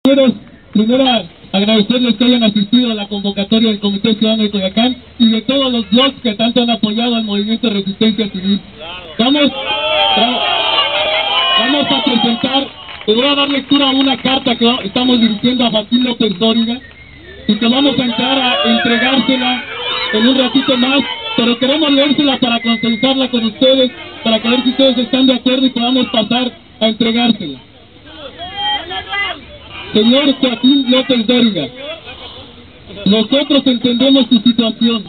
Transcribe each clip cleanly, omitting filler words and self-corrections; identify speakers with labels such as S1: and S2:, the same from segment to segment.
S1: Primero agradecerles que hayan asistido a la convocatoria del Comité Ciudadano de Coyoacán y de todos los blogs que tanto han apoyado al movimiento de resistencia civil. Vamos a presentar, les voy a dar lectura a una carta que estamos dirigiendo a Joaquín López Dóriga y que vamos a entrar a entregársela en un ratito más, pero queremos leérsela para consensuarla con ustedes, para que ver si ustedes están de acuerdo y podamos pasar a entregársela. Señor Joaquín López Dóriga, nosotros entendemos su situación.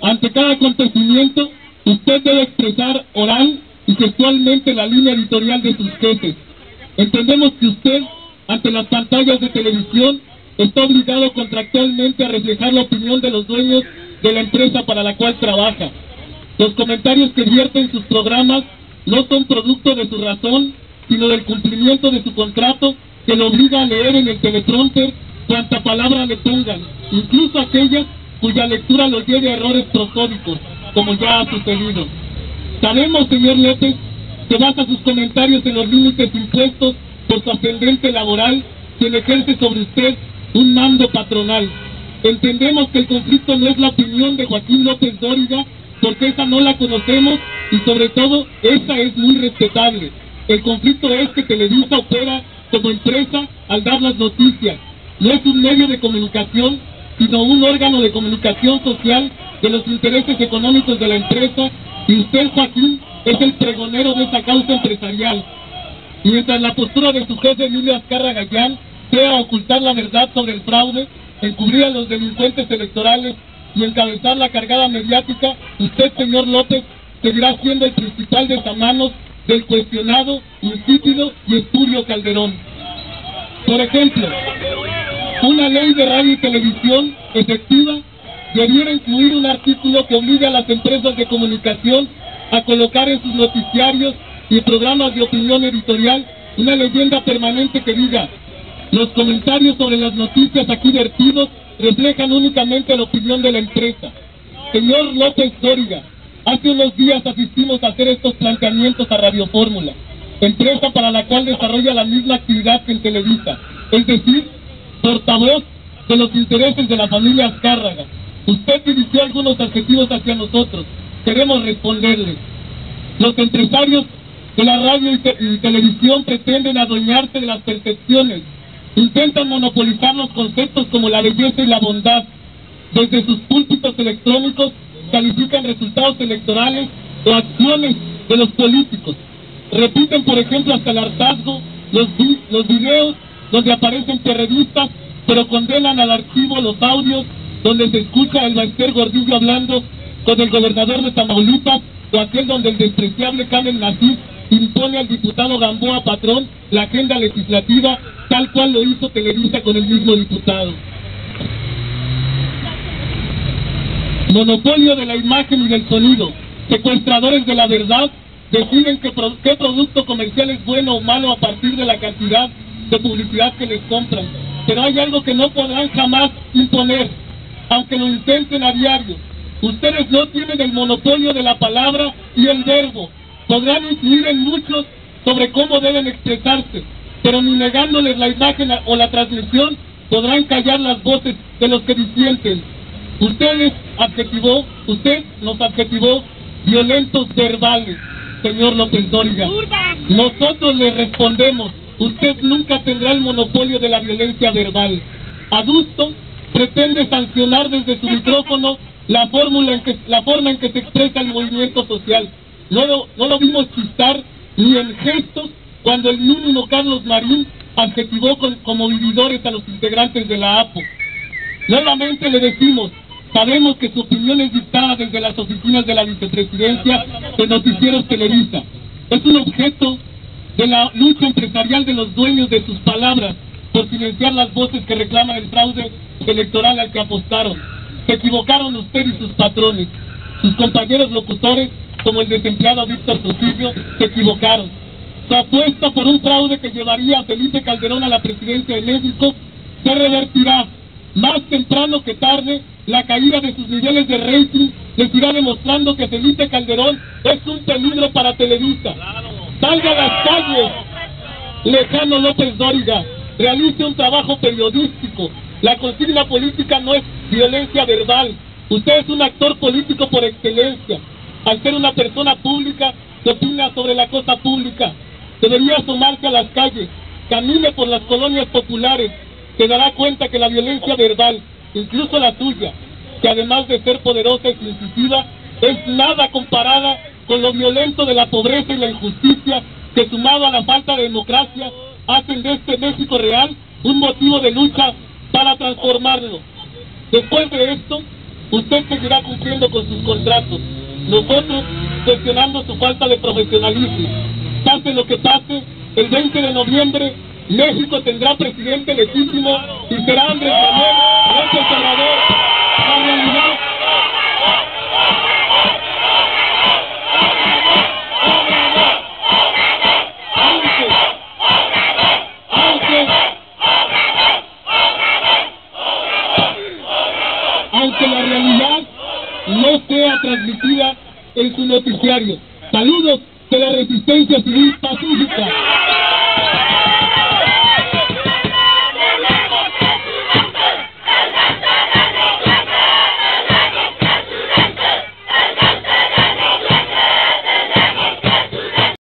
S1: Ante cada acontecimiento, usted debe expresar oral y gestualmente la línea editorial de sus jefes. Entendemos que usted, ante las pantallas de televisión, está obligado contractualmente a reflejar la opinión de los dueños de la empresa para la cual trabaja. Los comentarios que vierte en sus programas no son producto de su razón, sino del cumplimiento de su contrato que lo obliga a leer en el teleprompter cuanta palabra le pongan, incluso aquellas cuya lectura lo lleve a errores prosódicos, como ya ha sucedido. Sabemos, señor López, que basa sus comentarios en los límites impuestos por su ascendente laboral, quien ejerce sobre usted un mando patronal. Entendemos que el conflicto no es la opinión de Joaquín López Dóriga, porque esa no la conocemos y sobre todo esa es muy respetable. El conflicto es que Televisa opera como empresa al dar las noticias. No es un medio de comunicación, sino un órgano de comunicación social de los intereses económicos de la empresa, y usted, Joaquín, es el pregonero de esa causa empresarial. Mientras la postura de su jefe, Emilio Azcárraga Gallán, sea ocultar la verdad sobre el fraude, encubrir a los delincuentes electorales y encabezar la cargada mediática, usted, señor López, seguirá siendo el principal besamanos del cuestionado, insípido y espurio Calderón. Por ejemplo, una ley de radio y televisión efectiva debiera incluir un artículo que obligue a las empresas de comunicación a colocar en sus noticiarios y programas de opinión editorial una leyenda permanente que diga: los comentarios sobre las noticias aquí vertidos reflejan únicamente la opinión de la empresa. Señor López Dóriga, hace unos días asistimos a hacer estos planteamientos a Radio Fórmula, empresa para la cual desarrolla la misma actividad que en Televisa, es decir, portavoz de los intereses de la familia Azcárraga. Usted dirigió algunos adjetivos hacia nosotros, queremos responderle. Los empresarios de la radio y televisión pretenden adueñarse de las percepciones, intentan monopolizar los conceptos como la belleza y la bondad. Desde sus púlpitos electrónicos califican resultados electorales o acciones de los políticos. Repiten, por ejemplo, hasta el hartazgo los videos donde aparecen periodistas, pero condenan al archivo los audios donde se escucha el Baister Gordillo hablando con el gobernador de Tamaulipas, o aquel donde el despreciable Kamel Nasif impone al diputado Gamboa Patrón la agenda legislativa, tal cual lo hizo Televisa con el mismo diputado. Monopolio de la imagen y del sonido. Secuestradores de la verdad deciden qué producto comercial es bueno o malo a partir de la cantidad de publicidad que les compran. Pero hay algo que no podrán jamás imponer, aunque lo intenten a diario. Ustedes no tienen el monopolio de la palabra y el verbo. Podrán influir en muchos sobre cómo deben expresarse, pero ni negándoles la imagen o la transmisión podrán callar las voces de los que disienten. Usted nos adjetivó violentos verbales, señor López Dóriga. Nosotros le respondemos: usted nunca tendrá el monopolio de la violencia verbal. Adusto pretende sancionar desde su micrófono la forma en que se expresa el movimiento social. No lo vimos chistar ni en gestos cuando el mínimo Carlos Marín adjetivó como vividores a los integrantes de la APO. Nuevamente le decimos: sabemos que su opinión es dictada desde las oficinas de la vicepresidencia de Noticieros Televisa. Es un objeto de la lucha empresarial de los dueños de sus palabras por silenciar las voces que reclaman el fraude electoral al que apostaron. Se equivocaron usted y sus patrones. Sus compañeros locutores, como el desempleado Víctor Trujillo, se equivocaron. Su apuesta por un fraude que llevaría a Felipe Calderón a la presidencia de México se revertirá. Más temprano que tarde, la caída de sus niveles de rating les irá demostrando que Felipe Calderón es un peligro para Televisa. Salga a las calles, lejano López Dóriga. realice un trabajo periodístico. La consigna política no es violencia verbal. Usted es un actor político por excelencia. Al ser una persona pública, que opina sobre la cosa pública, debería asomarse a las calles, camine por las colonias populares, se dará cuenta que la violencia verbal, incluso la suya, que además de ser poderosa y incisiva, es nada comparada con lo violento de la pobreza y la injusticia, que sumado a la falta de democracia, hacen de este México real un motivo de lucha para transformarlo. Después de esto, usted seguirá cumpliendo con sus contratos, nosotros cuestionando su falta de profesionalismo. Pase lo que pase, el 20 de noviembre México tendrá presidente legítimo y será Andrés Manuel López Obrador. La realidad aunque la realidad no sea transmitida en su noticiario. Saludos de la resistencia civil pacífica.